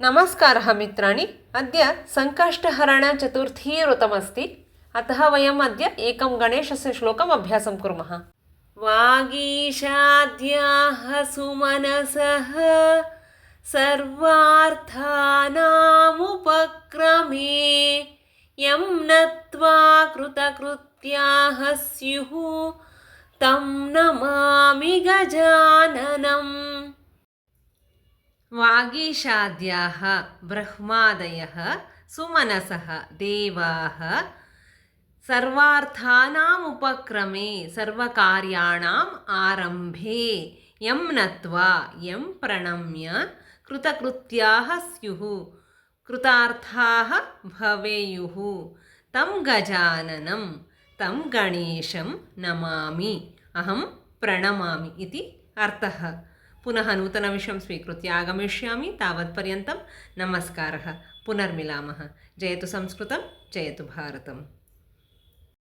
नमस्कारः मित्राणि। अद्य संकष्टहरणचतुर्थी व्रतमस्ति, अतः वयम् अद्य एकं गणेशस्य श्लोकम् अभ्यासं कुर्मः। वागीशाद्याः सुमनसः सर्वार्थानामुपक्रमे यं नत्वा कृतकृत्याः स्युः तं नमामि गजाननम्। वागीशाद्याः ब्रह्मादयः सुमनसः देवाः सर्वार्थानाम् उपक्रमे सर्वकार्याणाम् आरम्भे यं नत्वा यं प्रणम्य कृतकृत्याः स्युः कृतार्थाः भवेयुः तं गजाननं तं गणेशं नमामि अहं प्रणमामि इति अर्थः। पुनः नूतनविषयं स्वीकृत्य आगमिष्यामि। तावत्पर्यन्तं नमस्कारः। पुनर्मिलामः। जयतु संस्कृतं, जयतु भारतम्।